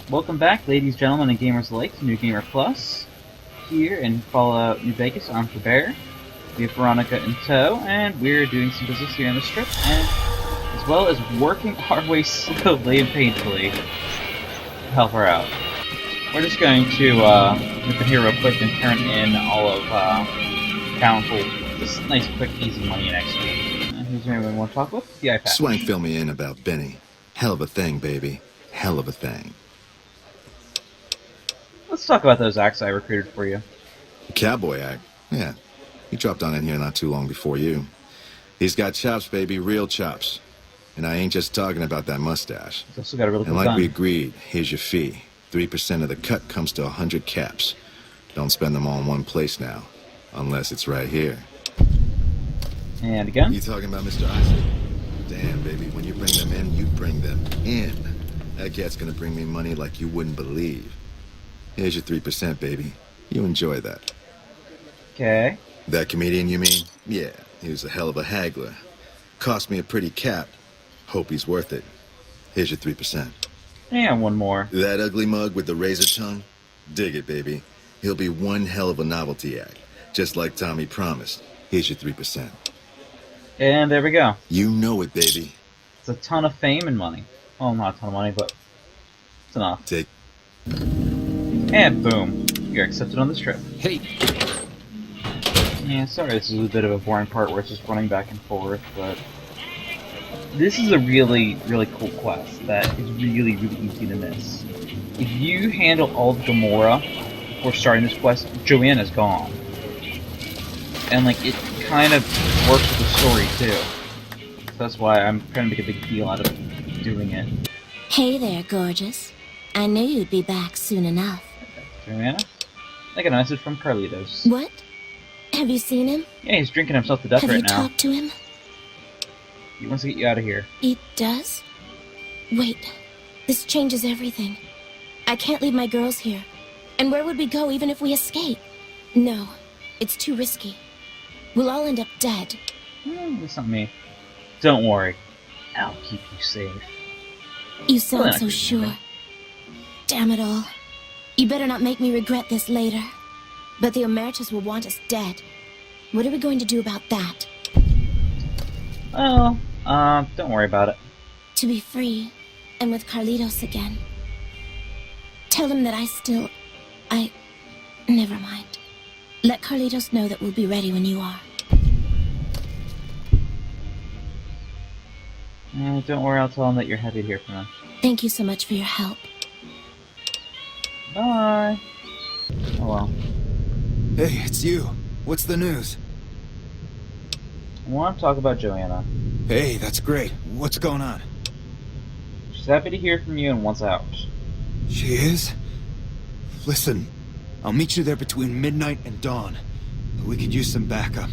Welcome back, ladies, gentlemen, and gamers alike, to New Gamer Plus. Here in Fallout New Vegas, I'm the Bear. We have Veronica in tow, and we're doing some business here on the strip, and as well as working our way slowly and painfully to help her out. We're just going to nip in here real quick and turn in all of Council, just nice, quick, easy money next week. Who's anyone we want to talk with? The iPad. Swank fill me in about Benny. Hell of a thing, baby. Hell of a thing. Let's talk about those acts I recruited for you. The cowboy act? Yeah. He dropped on in here not too long before you. He's got chops, baby, real chops. And I ain't just talking about that mustache. He's also got a really good And like gun. we agreed, here's your fee. 3% of the cut comes to 100 caps. Don't spend them all in one place now. Unless it's right here. And again. You talking about Mr. Isaac? Damn, baby, when you bring them in, you bring them in. That cat's gonna bring me money like you wouldn't believe. Here's your 3%, baby. You enjoy that. Okay. That comedian, you mean? Yeah, he was a hell of a haggler. Cost me a pretty cap. Hope he's worth it. Here's your 3%. And one more. That ugly mug with the razor tongue? Dig it, baby. He'll be one hell of a novelty act. Just like Tommy promised. Here's your 3%. And there we go. You know it, baby. It's a ton of fame and money. Well, not a ton of money, but it's enough. Take... And boom. You're accepted on this trip. Hey! Yeah, sorry this is a bit of a boring part where it's just running back and forth, but... this is a really, really cool quest that is really, really easy to miss. If you handle all of Gamora before starting this quest, Joanna's gone. And, like, it kind of works with the story, too. So that's why I'm trying to make a big deal out of doing it. Hey there, gorgeous. I knew you'd be back soon enough. Joanna? I got a message from Carlitos. What? Have you seen him? Yeah, he's drinking himself to death Have right you now. talked to him? He wants to get you out of here. He does? Wait, this changes everything. I can't leave my girls here. And where would we go even if we escape? No, it's too risky. We'll all end up dead. That's not me. Don't worry. I'll keep you safe. You sound Well, so I sure. can- Damn it all. You better not make me regret this later. But the Emeritus will want us dead. What are we going to do about that? Well, don't worry about it. To be free, and with Carlitos again. Tell him that Never mind. Let Carlitos know that we'll be ready when you are. Don't worry, I'll tell him that you're happy to hear from him. Thank you so much for your help. Bye! Oh well. Hey, it's you. What's the news? I want to talk about Joanna. Hey, that's great. What's going on? She's happy to hear from you and wants out. She is? Listen, I'll meet you there between midnight and dawn. We could use some backup.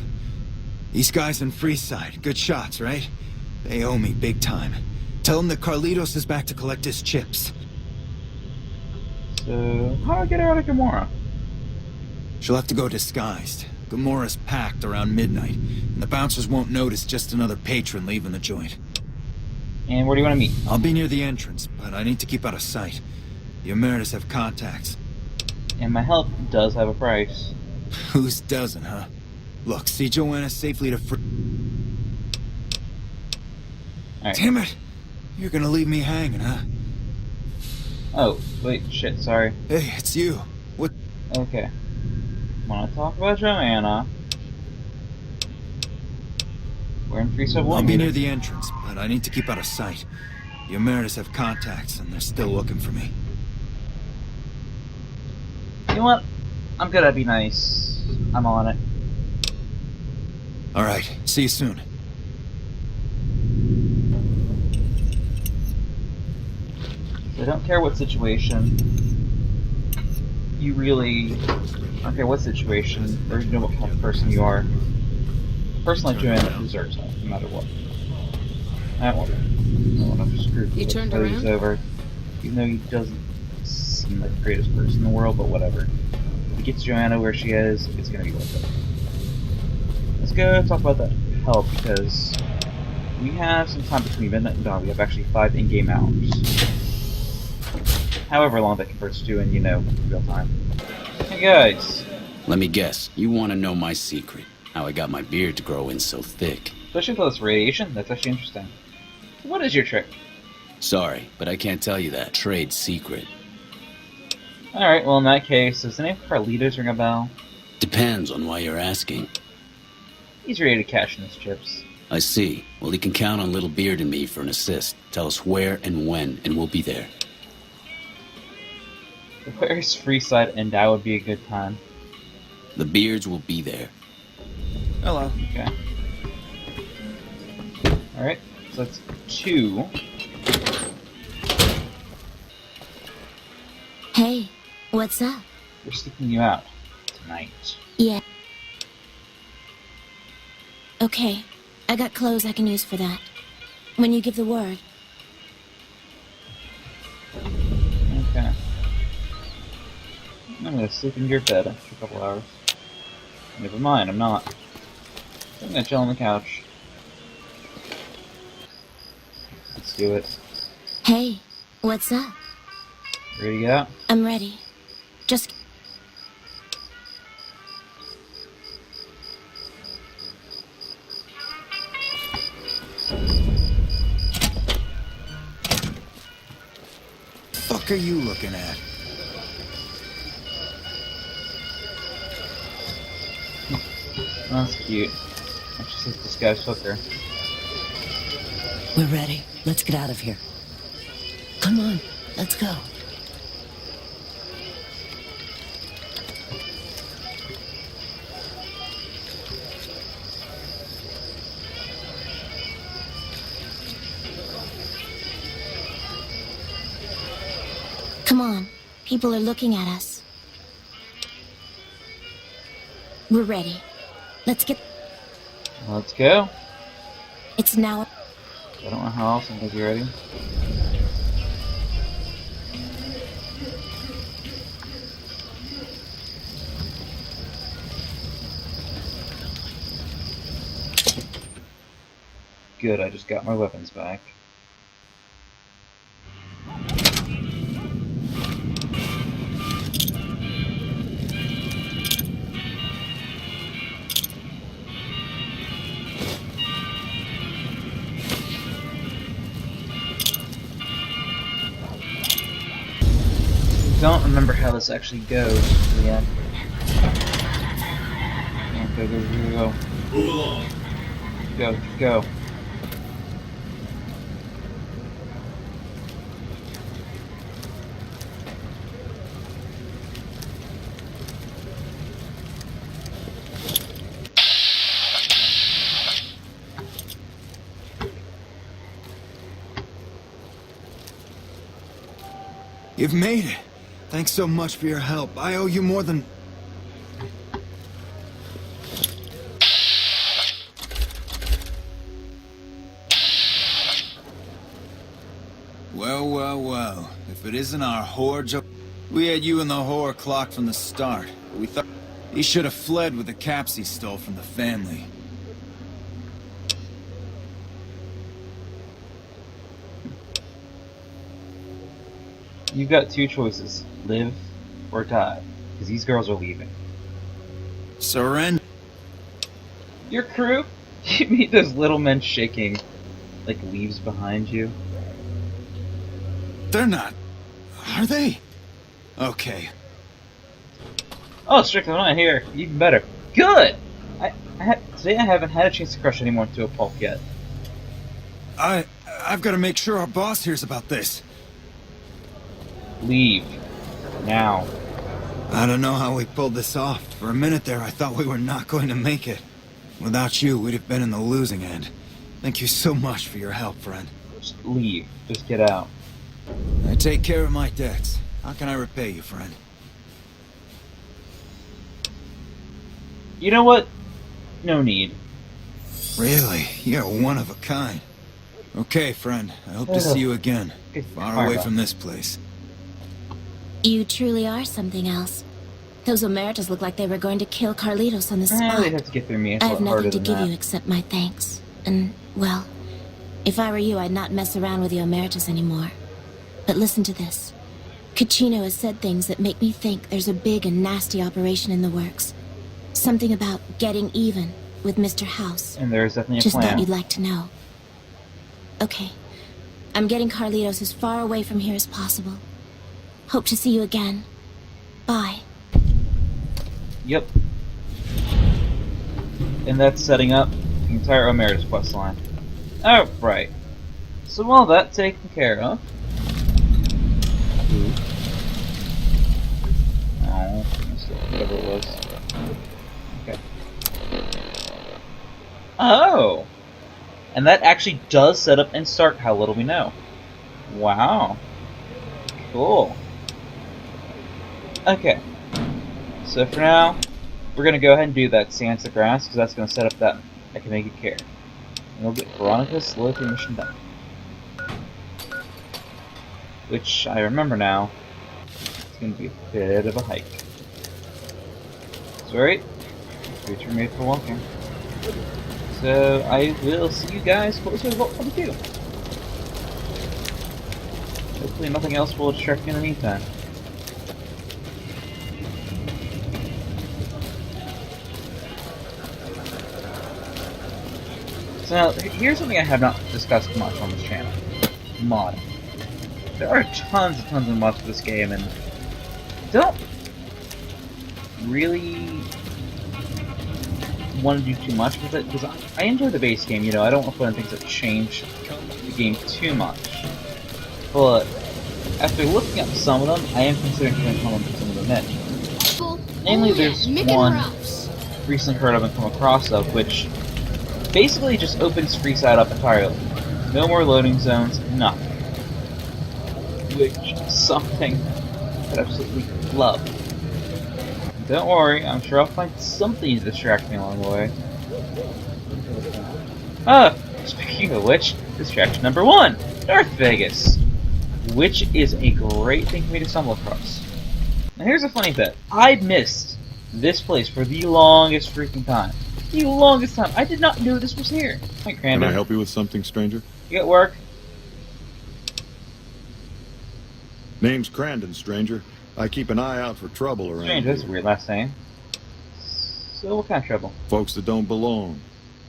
These guys in Freeside, good shots, right? They owe me big time. Tell them that Carlitos is back to collect his chips. So, how do I get her out of Gamora? She'll have to go disguised. Gamora's packed around midnight, and the bouncers won't notice just another patron leaving the joint. And where do you want to meet? I'll be near the entrance, but I need to keep out of sight. The Emeritus have contacts. And my help does have a price. Whose doesn't, huh? Look, see Joanna safely to Alright. Damn it! You're gonna leave me hanging, huh? Oh, wait, shit, sorry. Hey, it's you. What? Okay. Want to talk about Joanna? We're in Free Sub 1. I'll be near the entrance, but I need to keep out of sight. The Emeritus have contacts, and they're still looking for me. You know what? I'm gonna be nice. I'm on it. Alright, see you soon. I don't care what situation. You really... I don't care what situation, or you know what kind of person you are. A person like Joanna deserves that, no matter what. I don't want to screw You turned Cody's around? over. Even though he doesn't seem like the greatest person in the world, but whatever. If he gets Joanna where she is, it's gonna be worth it. Let's go talk about that help, because we have some time between midnight and dawn. We have actually 5 in-game hours. however long that converts to in, real time. Hey guys, Let me guess, you want to know my secret. How I got my beard to grow in so thick. especially with all this radiation, that's actually interesting. What is your trick? Sorry, but I can't tell you that. Trade secret. Alright, well in that case, does the name Carlitos ring a bell? Depends on why you're asking. He's ready to cash in his chips. I see. Well, he can count on Little Beard and me for an assist. Tell us where and when, and we'll be there. Where's Freeside and that would be a good time. The Beards will be there. Hello. Okay. Alright, so that's 2. Hey, what's up? We're seeking you out tonight. Yeah. Okay, I got clothes I can use for that. When you give the word. Okay. I'm gonna sleep in your bed after a couple hours. Never mind, I'm not. I'm gonna chill on the couch. Let's do it. Hey, what's up? Ready to go? I'm ready. Just... Fuck are you looking at? Oh, that's cute. Actually says disguised hooker. We're ready. Let's get out of here. Come on, let's go. Come on. People are looking at us. We're ready. Let's get... Let's go. It's now... I don't know how else I'm gonna be ready. Good, I just got my weapons back. Don't remember how this actually goes to the end. Go, go, go, go. Move along. Go, go. You've made it. Thanks so much for your help. I owe you more than... Well, well, well. If it isn't our whore jo... We had you and the whore clocked from the start. But we thought... He should have fled with the caps he stole from the family. You've got 2 choices. Live or die. Because these girls are leaving. Surrender. Your crew? You meet those little men shaking like leaves behind you? They're not... Are they? Okay. Oh, Strickland, I'm not here. Even better. Good! Today I haven't had a chance to crush anyone to a pulp yet. I've got to make sure our boss hears about this. Leave. Now. I don't know how we pulled this off. For a minute there, I thought we were not going to make it. Without you, we'd have been in the losing end. Thank you so much for your help, friend. Just leave. Just get out. I take care of my debts. How can I repay you, friend? You know what? No need. Really? You're one of a kind. Okay, friend. I hope to see you again. Far away from this place. You truly are something else. Those Emeritus look like they were going to kill Carlitos on the spot. They'd have to get through me. It's I a have lot harder nothing to than give that. you except my thanks. And, well, if I were you, I'd not mess around with the Emeritus anymore. But listen to this. Caccino has said things that make me think there's a big and nasty operation in the works. Something about getting even with Mr. House. And there's definitely a Just plan. thought you'd like to know. Okay. I'm getting Carlitos as far away from here as possible. Hope to see you again. Bye. Yep. And that's setting up the entire Omerta's quest line. Oh, right. So all that taken care of. Oh, whatever it was. Okay. Oh! And that actually does set up and start How Little We Know. Wow. Cool. Okay. So for now, we're going to go ahead and do that Sansa Grass, because that's going to set up that I Can Make It Care. And we'll get Veronica's loyalty mission done. Which, I remember now, it's going to be a bit of a hike. So alright, boots are made for walking. So I will see you guys closer to Vault 22. Hopefully nothing else will distract me in the meantime. So now, here's something I have not discussed much on this channel. Modding. There are tons of mods for this game, and don't really want to do too much with it, because I enjoy the base game, you know, I don't want to put in things that change the game too much. But after looking at some of them, I am considering putting some of them in. Namely, there's one recently heard of and come across of, which basically just opens Freeside up entirely. No more loading zones, nothing. Which is something that I absolutely love. Don't worry, I'm sure I'll find something to distract me along the way. Ah, speaking of which, distraction number 1, North Vegas. Which is a great thing for me to stumble across. Now here's a funny bit. I missed this place for the longest freaking time. The longest time. I did not know this was here. Hi, Crandon. Can I help you with something, stranger? You at work? Name's Crandon, stranger. I keep an eye out for trouble around Strange, that's a here. weird last name. So what kind of trouble? Folks that don't belong.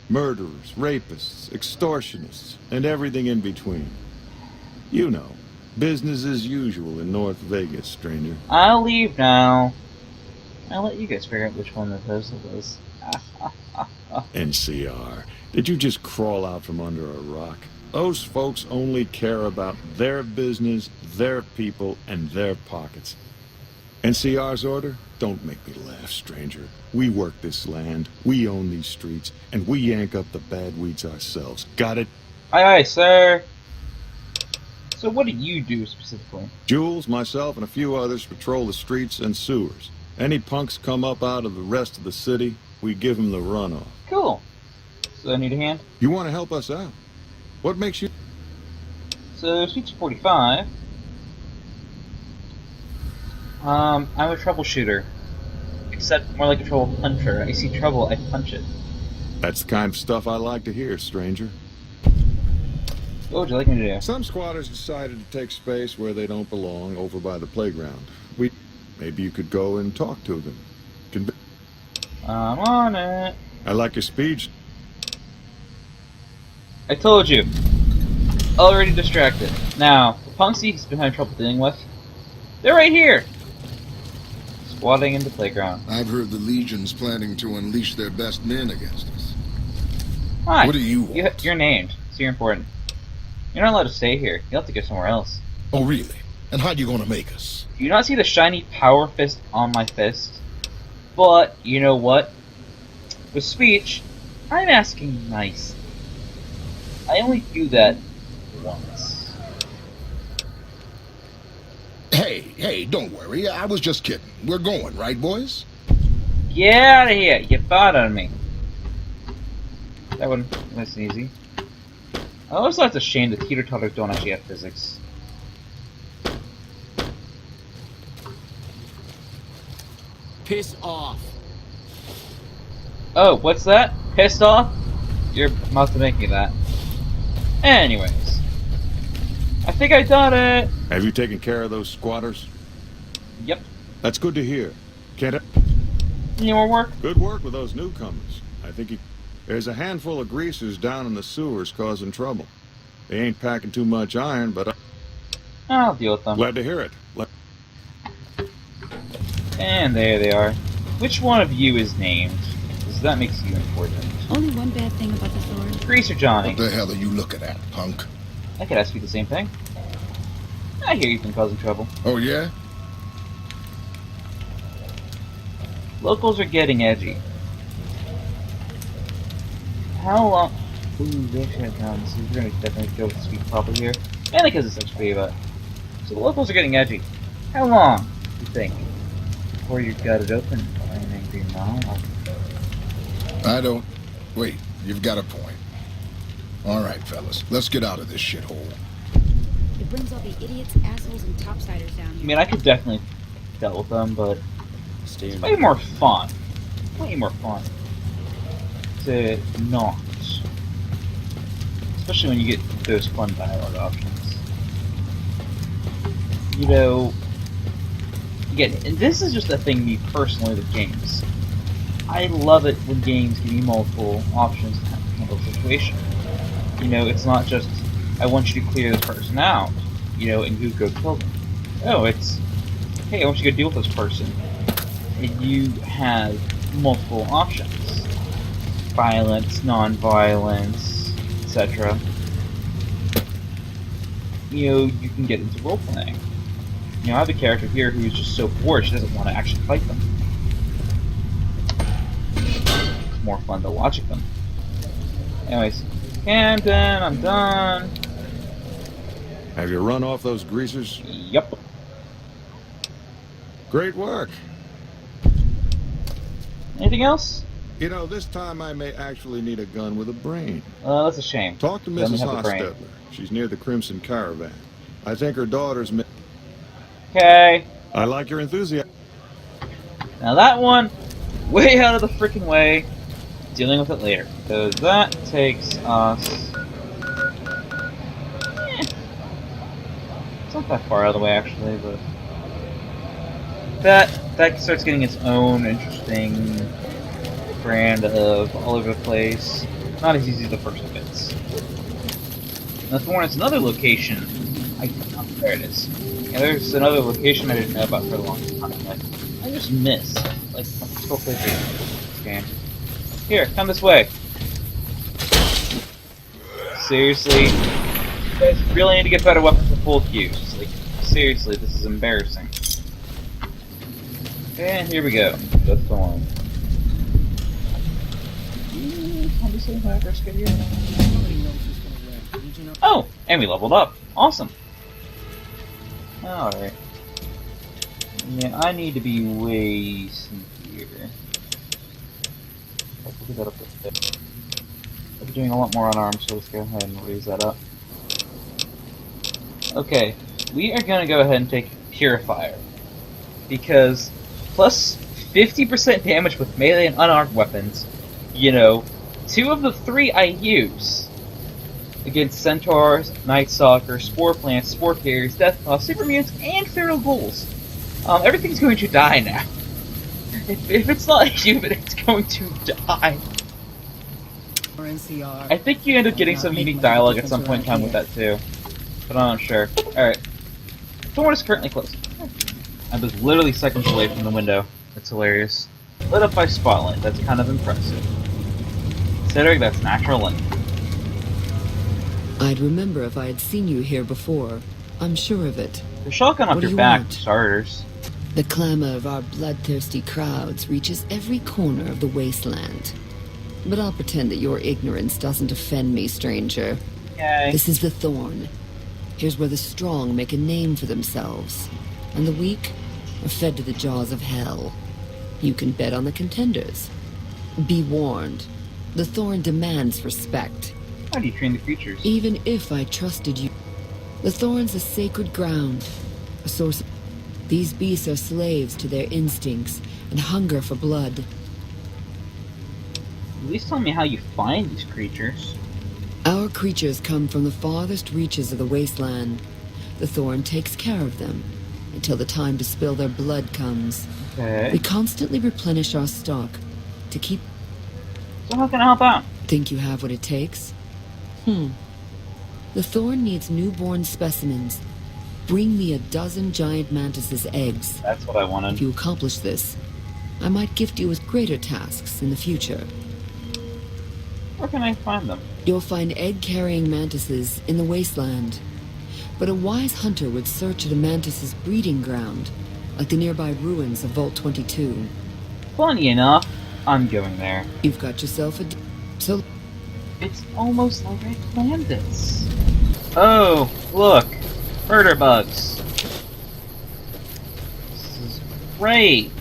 Murderers, rapists, extortionists, and everything in between. You know, business as usual in North Vegas, stranger. I'll leave now. I'll let you guys figure out which one of those it was. NCR. Did you just crawl out from under a rock? Those folks only care about their business, their people, and their pockets. NCR's order? Don't make me laugh, stranger. We work this land, we own these streets, and we yank up the bad weeds ourselves. Got it? Aye, aye, sir. So what do you do specifically? Jules, myself, and a few others patrol the streets and sewers. Any punks come up out of the rest of the city, we give them the runoff. Cool. So I need a hand? You want to help us out? What makes you... So, Speech 45. I'm a troubleshooter. Except more like a trouble puncher. I see trouble, I punch it. That's the kind of stuff I like to hear, stranger. What would you like me to do? Some squatters decided to take space where they don't belong over by the playground. Maybe you could go and talk to them. I'm on it. I like your speech. I told you. Already distracted. Now, the punks he's been having trouble dealing with, they're right here. Squatting in the playground. I've heard the Legion's planning to unleash their best men against us. Hi. What do you want? You're named, so you're important. You're not allowed to stay here. You'll have to go somewhere else. Oh, really? And how you gonna make us? Do you not see the shiny power fist on my fist? But, you know what? With speech, I'm asking nicely. I only do that once. Hey, don't worry. I was just kidding. We're going, right, boys? Get out of here! You bought on me. That one was easy. I always thought it's a shame that teeter-totters don't actually have physics. Piss off. Oh, what's that? Pissed off? You're must have making that. Anyways. I think I got it! Have you taken care of those squatters? Yep. That's good to hear. Can't I... Any more work? Good work with those newcomers. I think there's a handful of greasers down in the sewers causing trouble. They ain't packing too much iron, but I'll deal with them. glad to hear it. And there they are. Which one of you is named? Because that makes you important. Only one bad thing about the Thorn. Greaser Johnny. What the hell are you looking at, punk? I could ask you the same thing. I hear you've been causing trouble. Oh, yeah? Locals are getting edgy. How long... Ooh, they actually have guns, so we're gonna definitely go with speed proper here. Mainly because it's such a but. So the locals are getting edgy. How long, do you think, before you got it open by an angry mob? I don't... Wait, you've got a point. All right, fellas, let's get out of this shithole. It brings all the idiots, assholes, and topsiders down I here. mean, I could definitely deal with them, but it's way more fun. Way more fun to not. Especially when you get those fun dialogue options. You know, again, and this is just a thing me personally with games. I love it when games give me multiple options to handle the situation. You know, it's not just, I want you to clear this person out, you know, and you go kill them. No, it's, hey, I want you to go deal with this person. And you have multiple options. Violence, non-violence, etc. You know, you can get into role-playing. You know, I have a character here who's just so bored she doesn't want to actually fight them. It's more fun to watching them. Anyways, Camden, I'm done. Have you run off those greasers? Yup. Great work. Anything else? You know, this time I may actually need a gun with a brain. That's a shame. Talk to Let me Mrs. have the brain. Hostetler. She's near the Crimson Caravan. I think her daughter's... Okay. I like your enthusiasm. Now that one, way out of the freaking way. Dealing with it later. So that takes us... It's not that far out of the way, actually, but... That starts getting its own interesting brand of all over the place. Not as easy as the first bits. Now, Thorn is another location. There it is. Yeah, there's another location I didn't know about for a long time. Like, I just missed. Like, I'm still playing this game. Here, come this way. Seriously? You guys really need to get better weapons with full use. Like, seriously, this is embarrassing. And here we go. The Thorn. How do you say my first get here? Oh! And we leveled up. Awesome. Alright. Yeah, I need to be way sneakier. Let's get that up there. I'll be doing a lot more on arms, so let's go ahead and raise that up. Okay, we are going to go ahead and take Purifier. Because plus 50% damage with melee and unarmed weapons, you know, 2 of the 3 I use against Centaurs, Night Stalkers, Spore Plants, Spore Carriers, Death Puffs, Super Mutants, and Feral Ghouls. Everything's going to die now. If it's not a human, it's going to die. I think you end up getting some unique dialogue at some point in time with that too. But I'm not sure. Alright. Thorn is currently closed. I was literally seconds away from the window. That's hilarious. Lit up by spotlight. That's kind of impressive. Considering that's natural light. I'd remember if I had seen you here before. I'm sure of it. The shotgun off What do your you back, want? for starters. The clamor of our bloodthirsty crowds reaches every corner of the wasteland. But I'll pretend that your ignorance doesn't offend me, stranger. Yay. This is the Thorn. Here's where the strong make a name for themselves, and the weak are fed to the jaws of hell. You can bet on the contenders. Be warned, the Thorn demands respect. How do you train the creatures? Even if I trusted you. The Thorn's a sacred ground, a source of... These beasts are slaves to their instincts and hunger for blood. At least tell me how you find these creatures. Our creatures come from the farthest reaches of the wasteland. The Thorn takes care of them. until the time to spill their blood comes. Okay. We constantly replenish our stock to keep... So how can I help out? Think you have what it takes? The Thorn needs newborn specimens. Bring me 12 giant mantis's eggs. That's what I wanted. If you accomplish this, I might gift you with greater tasks in the future. Where can I find them? You'll find egg-carrying mantises in the wasteland. But a wise hunter would search at a mantis's breeding ground, like the nearby ruins of Vault 22. Funny enough, I'm going there. You've got yourself a... So... It's almost like I planned this. Oh, look! Murder bugs! This is great!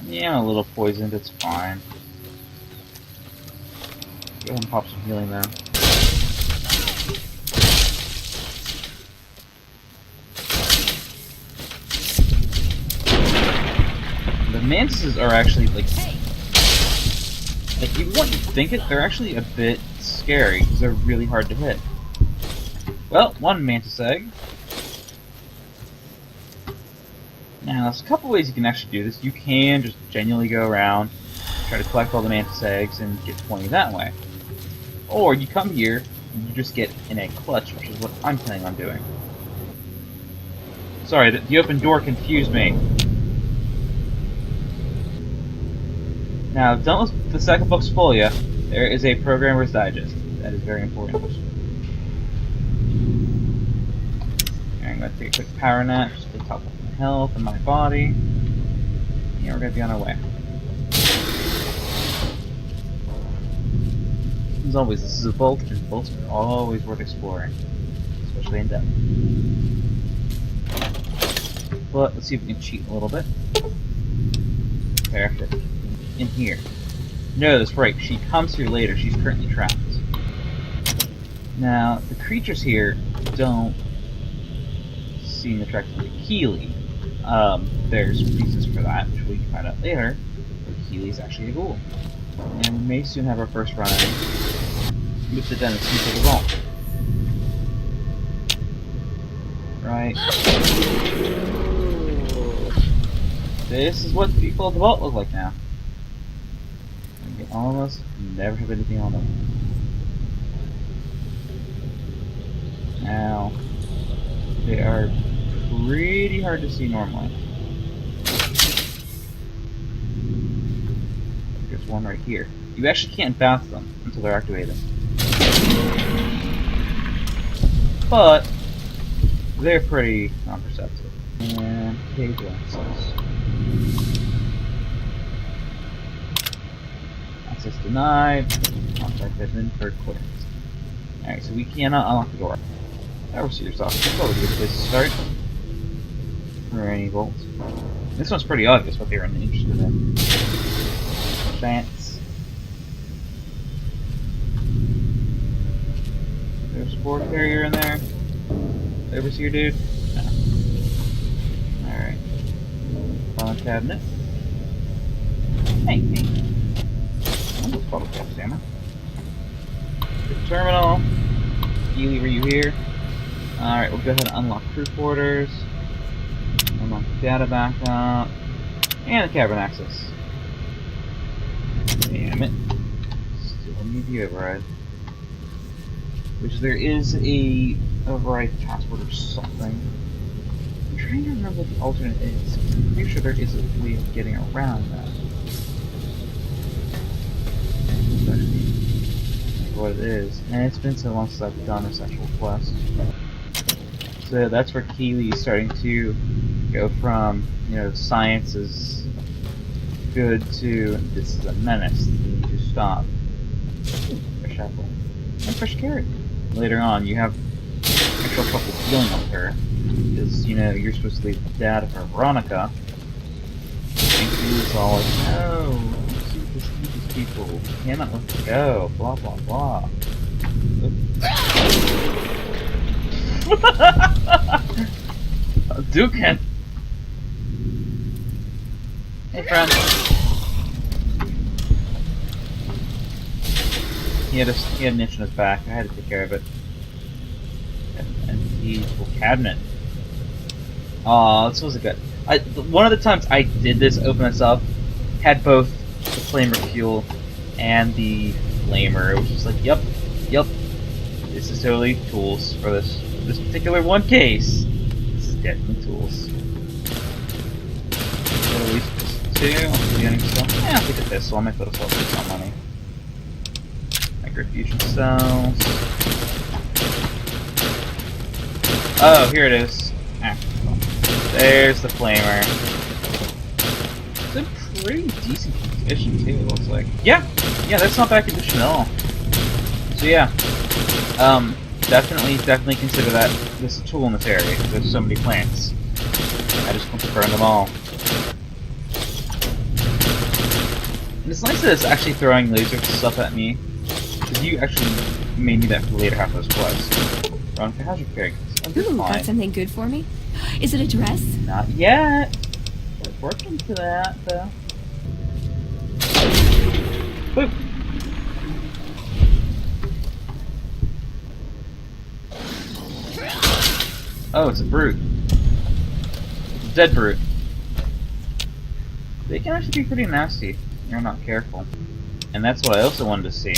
Yeah, I'm a little poisoned, it's fine. Go ahead and pop some healing though. The mantises are actually like you wouldn't think it, they're actually a bit scary because they're really hard to hit. Well, one mantis egg. Now, there's a couple ways you can actually do this. You can just genuinely go around, try to collect all the mantis eggs, and get 20 that way. Or you come here, and you just get an egg clutch, which is what I'm planning on doing. Sorry, the open door confused me. Now, don't listen to the second book's folia. There is a Programmer's Digest. That is very important. I'm going to take a quick power nap, just to top up my health and my body. Yeah, we're going to be on our way. As always, this is a vault, and vaults are always worth exploring. Especially in depth. But let's see if we can cheat a little bit. Perfect. In here. No, that's right. She comes here later. She's currently trapped. Now, the creatures here don't seem attracted to Keely. There's reasons for that, which we can find out later. But Keely's actually a ghoul. And we may soon have our first run-in with the denizens of the vault. Right. This is what the people of the vault look like now. We almost never have anything on them. Now, they are pretty hard to see normally. There's one right here. You actually can't bounce them until they're activated. But they're pretty non-perceptive. And cave access. Access denied. Contact has been for clearance. Alright, so we cannot unlock the door. Overseer's office. That's probably a good place to start. For any vault. This one's pretty obvious what they were interested in. Chance. There's a spore carrier in there. Overseer dude? No. Alright. File cabinet. Hey, hey. Almost bottle cap stammer. The terminal. Keely, were you here? Alright, we'll go ahead and unlock crew quarters. Unlock the data backup. And the cavern access. Damn it. Still need the override. Which there is a override password or something. I'm trying to remember what the alternate is. I'm pretty sure there is a way of getting around that. Especially what it is. And it's been so long since I've done a sexual quest. So that's where Keely's starting to go from, you know, science is good to this is a menace. You need to stop. Fresh apple. And fresh carrot. Later on, you have actual trouble dealing with her. Because, you know, you're supposed to leave the dad of her, Veronica. And Keely's all like, no, these people cannot let them go, blah blah blah. Dukin. Hey, friend. He had an itch in his back. I had to take care of it. Empty cabinet. Aw, this was a good. One of the times I did this, open this up, had both the flamer fuel and the flamer. It was just like, yep. This is totally tools for this particular one case. This is definitely tools. So at least just two. I'll be getting some. Yeah, I'll take a pistol. I might put a pistol for some money. Microfusion cells. Oh, here it is. Ah, there's the flamer. It's in pretty decent condition too, it looks like. Yeah, that's not bad condition at all. So yeah, definitely consider that this a tool in this area because there's so many plants. I just want to burn them all. And it's nice that it's actually throwing laser stuff at me, because you actually may need that for the later half of this quest. Veronica, how's your pig? Ooh, got something good for me? Is it a dress? Not yet. We're working to that, though. Boop. Oh, it's a brute. It's a dead brute. They can actually be pretty nasty if you're not careful. And that's what I also wanted to see.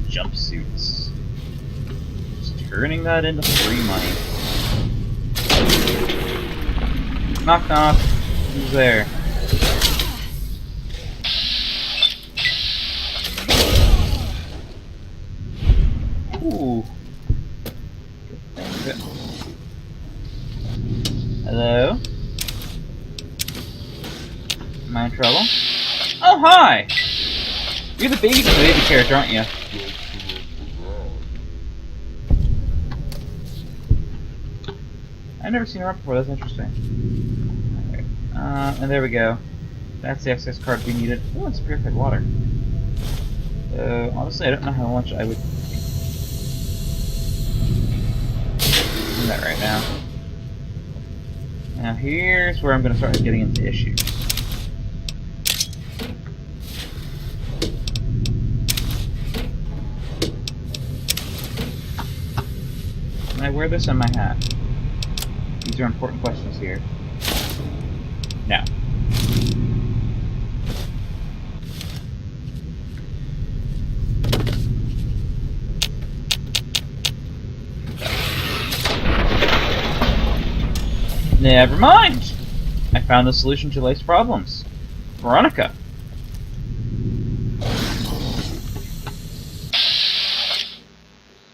Jumpsuits. Just turning that into free money. Knock knock. Who's there? Ooh. Good. Hello? Am I in trouble? Oh, hi! You're the baby character, aren't you? I've never seen her up before, that's interesting. Alright, and there we go. That's the access card we needed. Oh, it's purified water. So, honestly, I don't know how much I would do that right now. Now, here's where I'm going to start getting into issues. Can I wear this on my hat? These are important questions here. No. Never mind! I found the solution to life's problems. Veronica.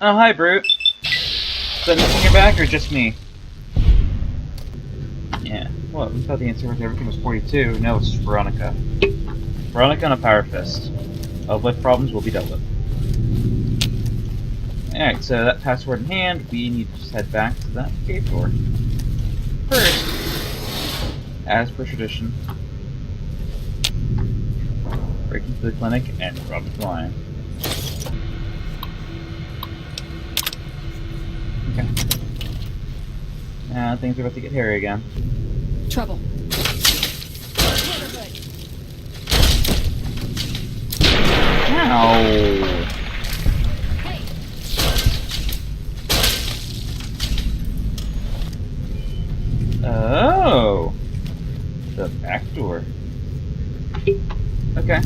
Oh, hi, Brute. Is that nothing in your back, or just me? Yeah. Well, we thought the answer was everything was 42. No, it's just Veronica. Veronica and a power fist. All life problems will be dealt with. Alright, so that password in hand, we need to just head back to that cave door. First, as per tradition, break into the clinic and rob the lion. Okay. Now things are about to get hairy again. Trouble. Ow! Oh! The back door. Okay.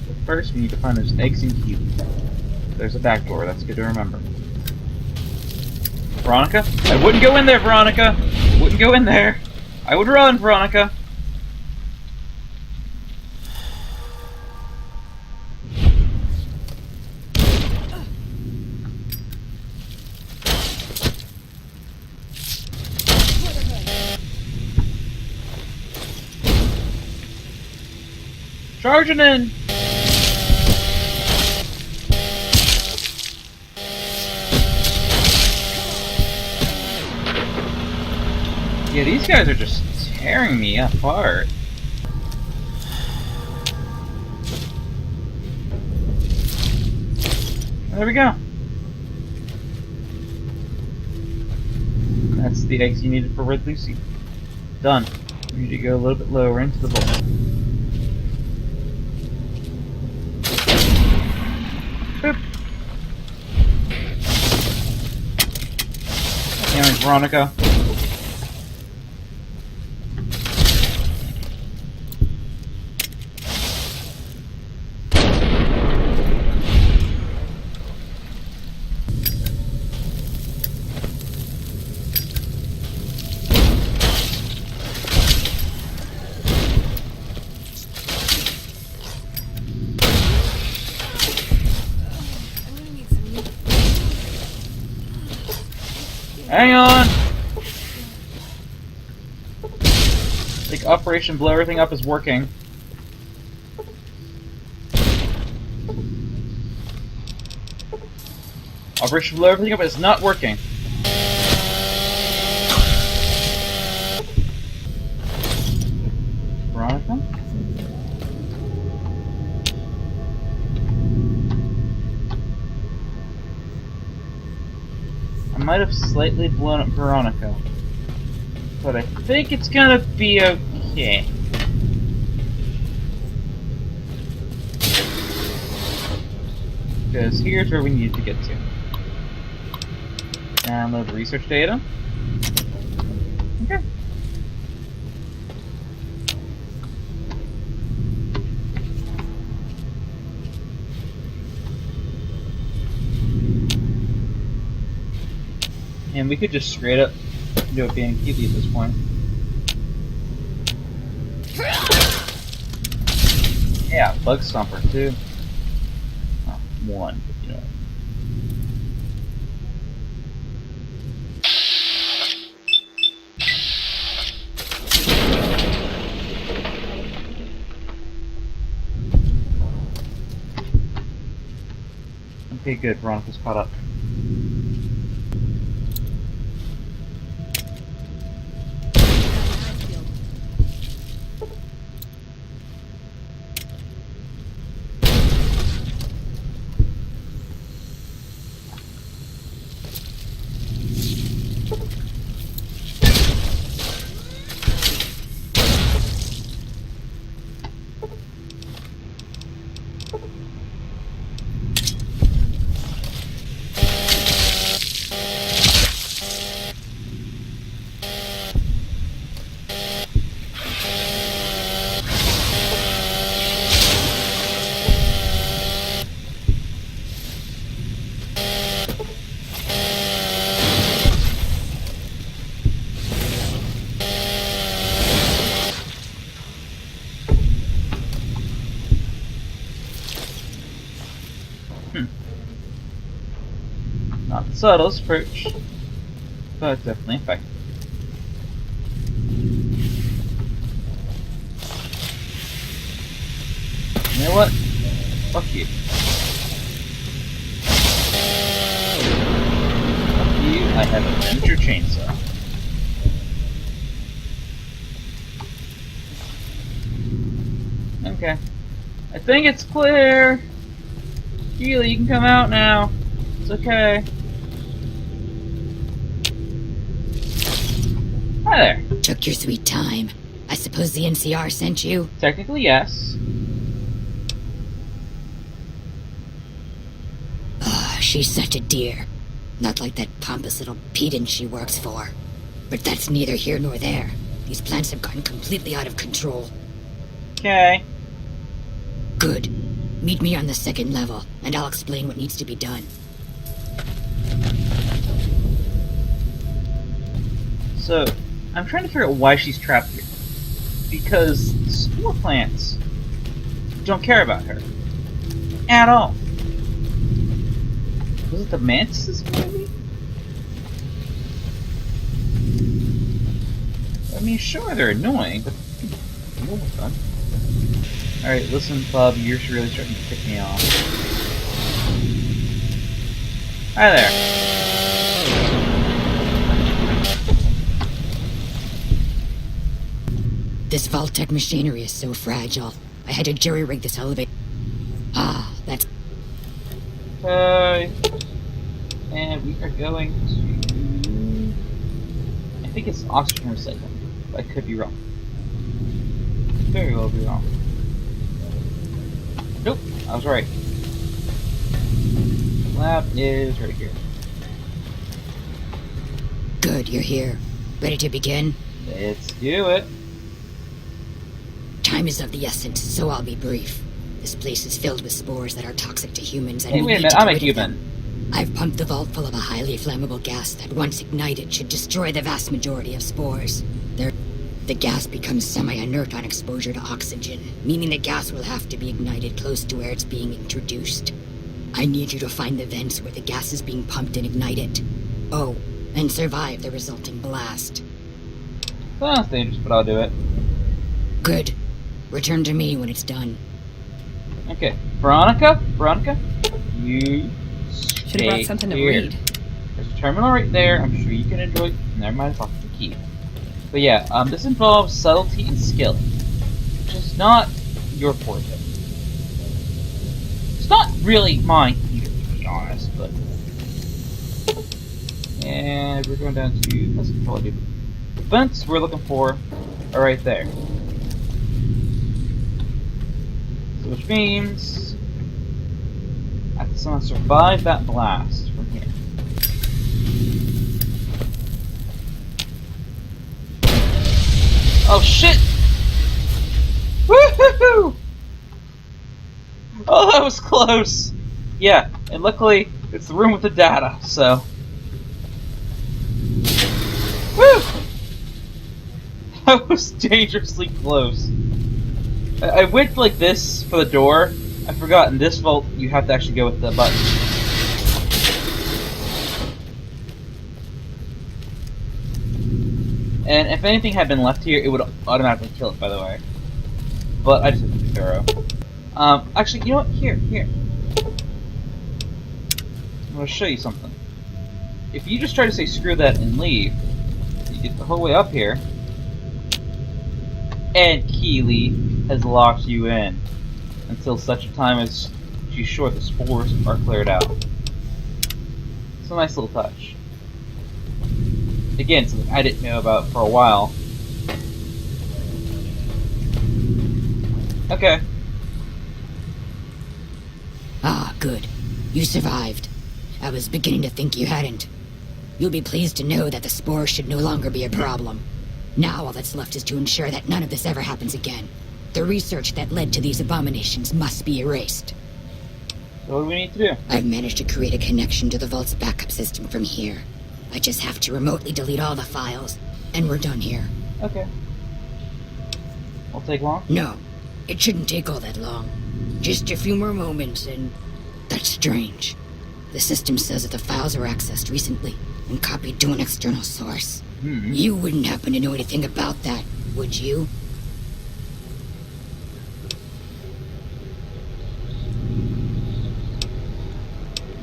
But first, we need to find those eggs and cube. There's a back door, that's good to remember. Veronica? I wouldn't go in there, Veronica! I wouldn't go in there! I would run, Veronica! Charging in! Yeah, these guys are just tearing me apart. There we go. That's the eggs you needed for Red Lucy. Done. We need to go a little bit lower into the bowl. Boop. Damn it, Veronica. Hang on! I think Operation Blow Everything Up is working. Operation Blow Everything Up is not working. Veronica? I might have slightly blown up Veronica, but I think it's gonna be okay. Because here's where we need to get to. Download research data. Okay. And we could just straight up do it being Keely at this point. Yeah, Bug Stomper too. Oh, one, you know. Okay, good. Veronica's caught up. Not the subtlest approach, but definitely effective. You know what? Fuck you. Fuck you, I have a miniature chainsaw. Okay. I think it's clear! Keely, you can come out now. It's okay. Hi there. Took your sweet time. I suppose the NCR sent you? Technically, yes. She's such a dear. Not like that pompous little pedant she works for. But that's neither here nor there. These plants have gotten completely out of control. Okay. Good. Meet me on the second level, and I'll explain what needs to be done. So, I'm trying to figure out why she's trapped here. Because the spore plants don't care about her. At all. Was it the mantises, maybe? I mean, sure, they're annoying, but deal with them. Alright, listen, Bob, you're really starting to pick me off. Hi there. This Vault-Tec machinery is so fragile. I had to jury-rig this elevator. Ah, that's... Okay. And we are going to... I think it's oxygen recycling. But I could be wrong. Very well be wrong. Nope, I was right. The lab is right here. Good, you're here. Ready to begin? Let's do it. Time is of the essence, so I'll be brief. This place is filled with spores that are toxic to humans, and Hey, we wait a need minute, to I'm get a rid of human. them. I've pumped the vault full of a highly flammable gas that, once ignited, should destroy the vast majority of spores. The gas becomes semi-inert on exposure to oxygen, meaning the gas will have to be ignited close to where it's being introduced. I need you to find the vents where the gas is being pumped and ignite it. Oh, and survive the resulting blast. Sounds dangerous, but I'll do it. Good. Return to me when it's done. Okay, Veronica, you Should have brought something to read. There's a terminal right there. I'm sure you can enjoy. Never mind, talk to the key. But yeah, this involves subtlety and skill, which is not your forte. It's not really mine either, to be honest. But and we're going down to let's probably do the vents we're looking for are right there. So which means I have to somehow survive that blast from here. Oh shit! Woohoo! Oh, that was close! Yeah, and luckily it's the room with the data, so. Woo! That was dangerously close. I went like this for the door. I forgot in this vault you have to actually go with the button. And if anything had been left here, it would automatically kill it, by the way. But I just have to be thorough. Actually, you know what? Here. I'm gonna show you something. If you just try to say screw that and leave, you get the whole way up here, and Keeley has locked you in until such a time as she's sure the spores are cleared out. It's a nice little touch. Again, something I didn't know about for a while. Okay. Ah, good. You survived. I was beginning to think you hadn't. You'll be pleased to know that the spores should no longer be a problem. Now all that's left is to ensure that none of this ever happens again. The research that led to these abominations must be erased. So what do we need to do? I've managed to create a connection to the vault's backup system from here. I just have to remotely delete all the files, and we're done here. Okay. Won't take long? No, it shouldn't take all that long. Just a few more moments, and that's strange. The system says that the files were accessed recently and copied to an external source. You wouldn't happen to know anything about that, would you?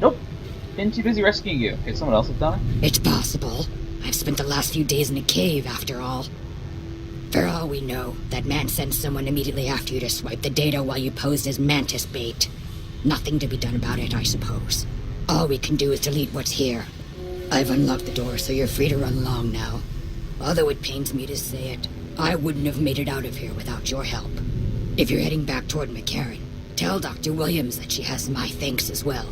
Nope. Been too busy rescuing you. Could someone else have done it? It's possible. I've spent the last few days in a cave, after all. For all we know, that man sent someone immediately after you to swipe the data while you posed as mantis bait. Nothing to be done about it, I suppose. All we can do is delete what's here. I've unlocked the door, so you're free to run along now. Although it pains me to say it, I wouldn't have made it out of here without your help. If you're heading back toward McCarran, tell Dr. Williams that she has my thanks as well.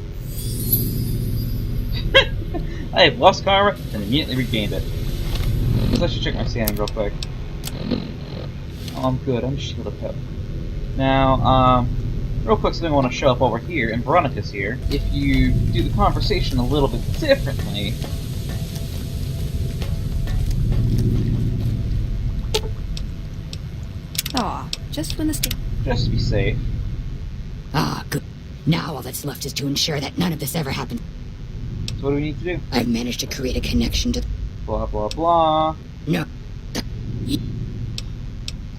I have lost karma and immediately regained it. So I should check my standing real quick. Oh, I'm good. I'm shielded up. Now, real quick, something I want to show up while we're here, and Veronica's here. If you do the conversation a little bit differently. Aw, just when the Just to be safe. Ah, good. Now all that's left is to ensure that none of this ever happens. So what do we need to do? I've managed to create a connection to... Blah, blah, blah. No.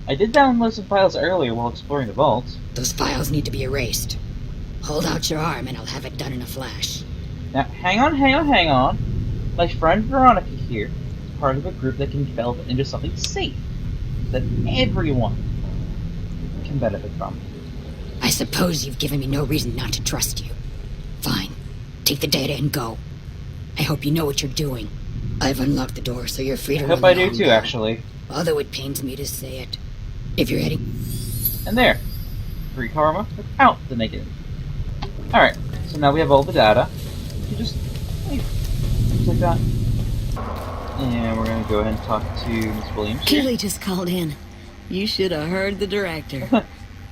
I did download some files earlier while exploring the vault. Those files need to be erased. Hold out your arm and I'll have it done in a flash. Now, hang on. My friend Veronica here is part of a group that can develop it into something safe that everyone can benefit from. I suppose you've given me no reason not to trust you. Fine. Take the data and go. I hope you know what you're doing. I've unlocked the door, so you're free to I run hope I along do too, now. actually. Although it pains me to say it. If you're heading... And there. Free karma without the negative. Alright, so now we have all the data. You just leave. Just like that. And we're gonna go ahead and talk to Miss Williams here. Keeley just called in. You should have heard the director.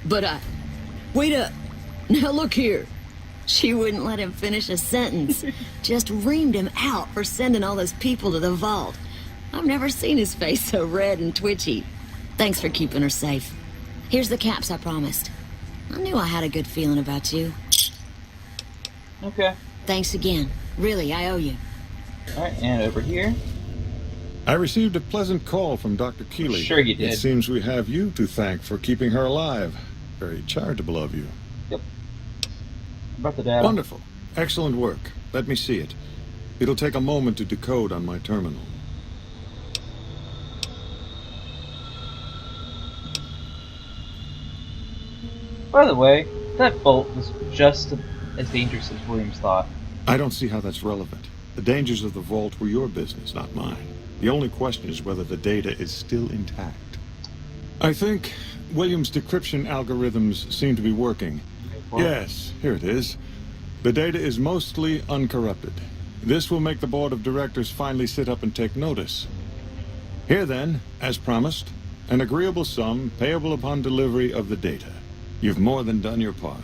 But wait up. Now look here. She wouldn't let him finish a sentence. Just reamed him out for sending all those people to the vault. I've never seen his face so red and twitchy. Thanks for keeping her safe. Here's the caps I promised. I knew I had a good feeling about you. Okay. Thanks again. Really, I owe you. Alright, and over here. I received a pleasant call from Dr. Keeley. Sure you did. It seems we have you to thank for keeping her alive. Very charitable of you. Yep. About the data. Wonderful. Excellent work. Let me see it. It'll take a moment to decode on my terminal. By the way, that bolt was just as dangerous as Williams thought. I don't see how that's relevant. The dangers of the vault were your business, not mine. The only question is whether the data is still intact. I think Williams' decryption algorithms seem to be working. Well, Yes, here it is. The data is mostly uncorrupted. This will make the board of directors finally sit up and take notice. Here then, as promised, an agreeable sum payable upon delivery of the data. You've more than done your part.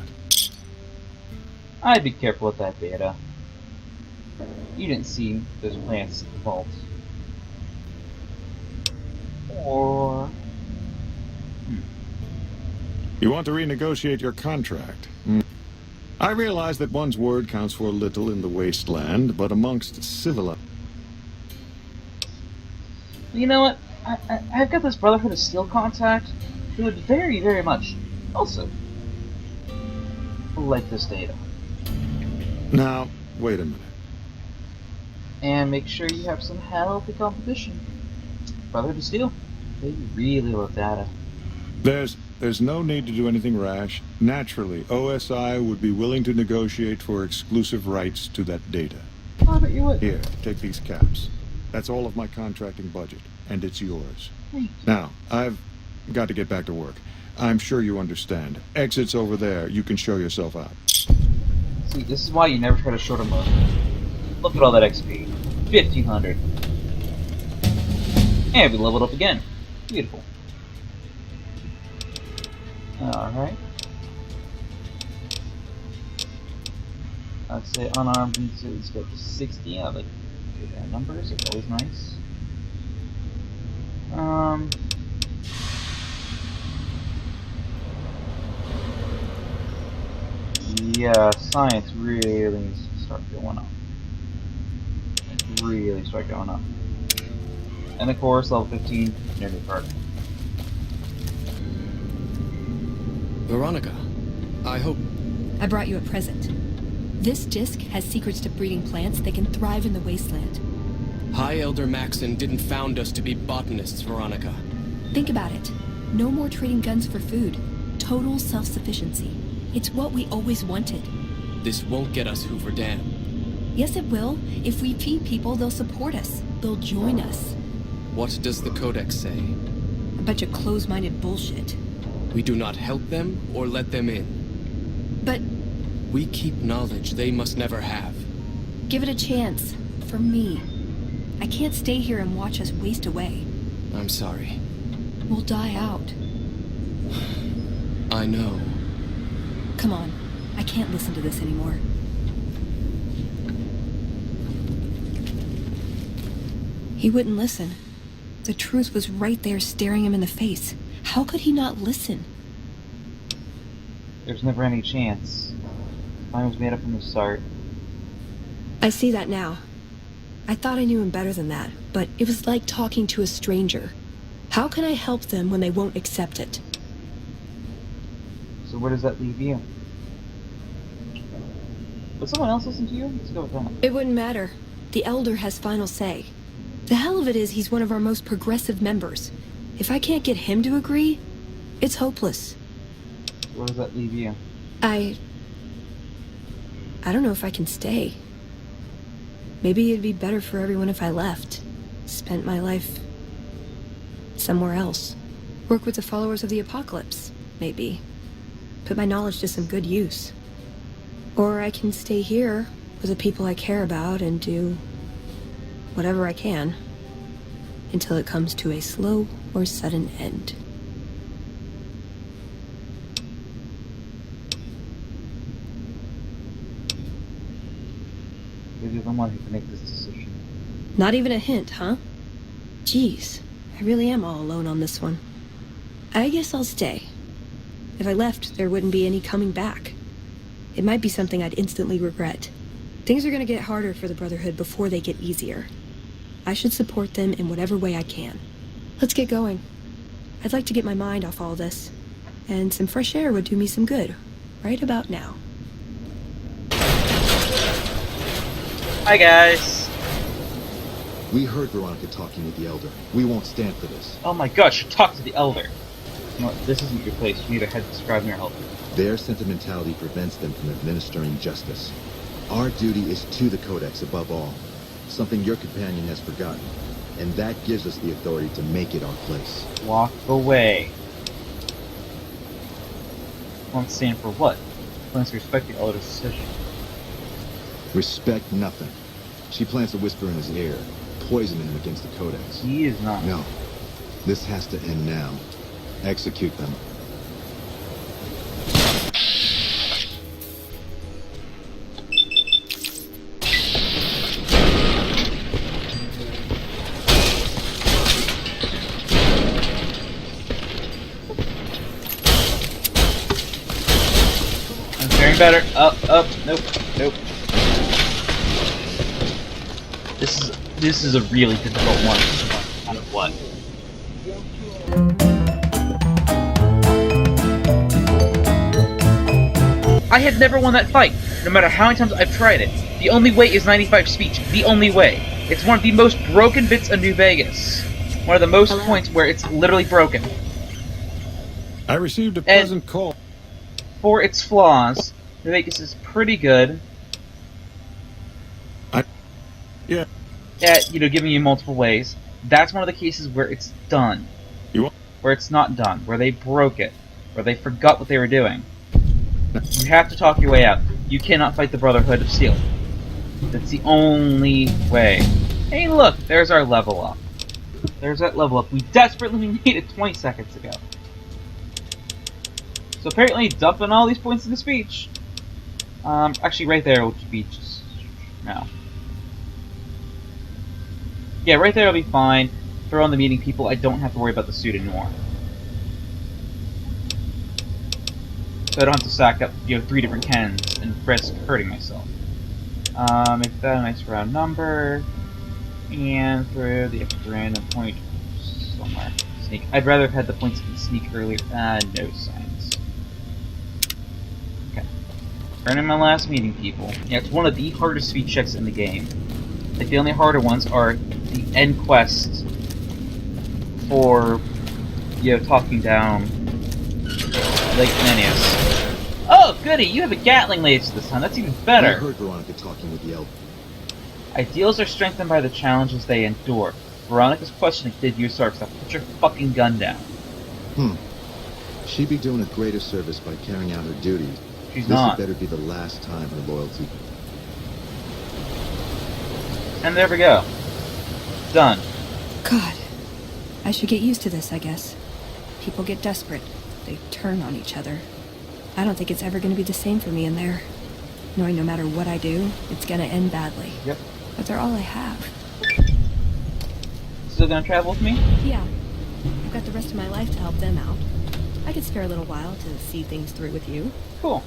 I'd be careful with that data. You didn't see those plants in the vault. Or... You want to renegotiate your contract? I realize that one's word counts for little in the wasteland, but amongst civilized... You know what? I've got this Brotherhood of Steel contact who would very, very much also like this data. Now, wait a minute. And make sure you have some healthy competition. Brotherhood of Steel, they really love data. There's no need to do anything rash. Naturally, OSI would be willing to negotiate for exclusive rights to that data. Oh, I bet you would. Here, take these caps. That's all of my contracting budget, and it's yours. Thank you. Now, I've got to get back to work. I'm sure you understand. Exit's over there. You can show yourself out. See, this is why you never try to short a mode. Look at all that XP. 1,500. And we leveled up again. Beautiful. Alright. I'd say unarmed let's go to 60. I like numbers, it's always nice. Yeah, science really needs to start going up. Really start going up. And of course, level 15, nearly part. Veronica, I hope... I brought you a present. This disc has secrets to breeding plants that can thrive in the wasteland. High Elder Maxon didn't found us to be botanists, Veronica. Think about it. No more trading guns for food. Total self-sufficiency. It's what we always wanted. This won't get us Hoover Dam. Yes, it will. If we feed people, they'll support us. They'll join us. What does the Codex say? A bunch of close-minded bullshit. We do not help them or let them in. But We keep knowledge they must never have. give it a chance. For me. I can't stay here and watch us waste away. I'm sorry. We'll die out. I know. Come on. I can't listen to this anymore. He wouldn't listen. The truth was right there staring him in the face. How could he not listen? There's never any chance. Mine was made up from the start. I see that now. I thought I knew him better than that, but it was like talking to a stranger. How can I help them when they won't accept it? So where does that leave you? Would someone else listen to you? Let's go with that. It wouldn't matter. The Elder has final say. The hell of it is he's one of our most progressive members. If I can't get him to agree, it's hopeless. Where does that leave you? I I don't know if I can stay. Maybe it'd be better for everyone if I left. Spent my life somewhere else. Work with the followers of the apocalypse, maybe. Put my knowledge to some good use. Or I can stay here with the people I care about and do whatever I can until it comes to a slow or sudden end. You're the one who can make this decision. Not even a hint, huh? Jeez, I really am all alone on this one. I guess I'll stay. If I left, there wouldn't be any coming back. It might be something I'd instantly regret. Things are gonna get harder for the Brotherhood before they get easier. I should support them in whatever way I can. Let's get going. I'd like to get my mind off all this. And some fresh air would do me some good, right about now. Hi guys! We heard Veronica talking with the Elder. We won't stand for this. Oh my gosh, talk to the Elder! You know what, this isn't your place. You either head to describing or help. Their sentimentality prevents them from administering justice. Our duty is to the Codex above all. Something your companion has forgotten. And that gives us the authority to make it our place. Walk away. Won't stand for what? Plans to respect the Elder's decision. Respect nothing. She plans to whisper in his ear, poison him against the Codex. He is not. No. This has to end now. Execute them. I'm faring better. Up, nope, nope. This is a really difficult one. Kind of what? I have never won that fight, no matter how many times I've tried it. The only way is 95 speech. The only way. It's one of the most broken bits of New Vegas. One of the most points where it's literally broken. I received a pleasant call. For its flaws, New Vegas is pretty good. Yeah. At, giving you multiple ways. That's one of the cases where it's done. Where it's not done. Where they broke it. Where they forgot what they were doing. You have to talk your way out. You cannot fight the Brotherhood of Steel. That's the only way. Hey look, there's our level up. There's that level up we desperately needed 20 seconds ago. So apparently dumping all these points into speech. Actually right there will be just... no. Yeah, right there will be fine. Throw on the meeting people, I don't have to worry about the suit anymore. So I don't have to stack up, 3 different cannons and risk hurting myself. Make that a nice round number. And throw the extra random point somewhere. Sneak. I'd rather have had the points in sneak earlier. No science. Okay. Earning my last meeting, people. Yeah, it's one of the hardest speed checks in the game. Like, the only harder ones are the end quest for, talking down Lake Manius. Oh, goody! You have a Gatling laser this time. That's even better. I heard Veronica talking with the Elder. Ideals are strengthened by the challenges they endure. Veronica's questioning did you start stuff. Put your fucking gun down. She'd be doing a greater service by carrying out her duties. She's not. This had better be the last time her loyalty. And there we go. Done. God. I should get used to this, I guess. People get desperate. They turn on each other. I don't think it's ever going to be the same for me in there. Knowing no matter what I do, it's going to end badly. Yep. But they're all I have. Still gonna travel with me? Yeah. I've got the rest of my life to help them out. I could spare a little while to see things through with you. Cool.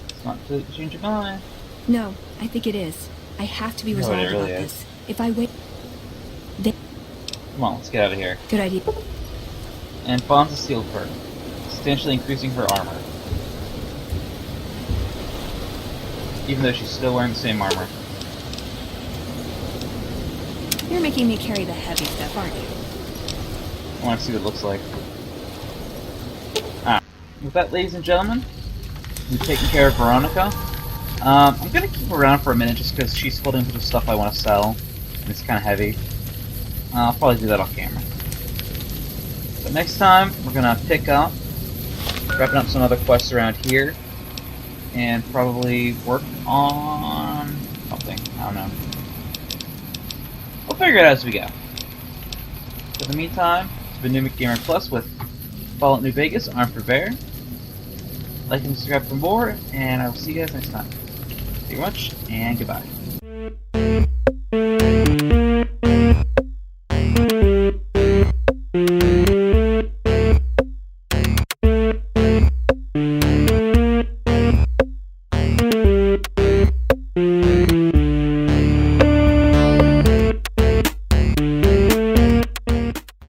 It's not to change your mind. No, I think it is. I have to be resolved it really about is. this. If I wait... Come on, let's get out of here. Good idea. And Fawn's a steel fur, substantially increasing her armor. Even though she's still wearing the same armor. You're making me carry the heavy stuff, aren't you? I want to see what it looks like. With that, ladies and gentlemen, we've taken care of Veronica. I'm gonna keep her around for a minute just because she's holding a bunch of stuff I want to sell, and it's kind of heavy. I'll probably do that off camera. But next time, we're gonna pick up, wrapping up some other quests around here, and probably work on something. I don't know. We'll figure it out as we go. So in the meantime, it's been New Gamer Plus with Fallout New Vegas, Armed for Bear. Like and subscribe for more, and I will see you guys next time. Thank you very much, and goodbye.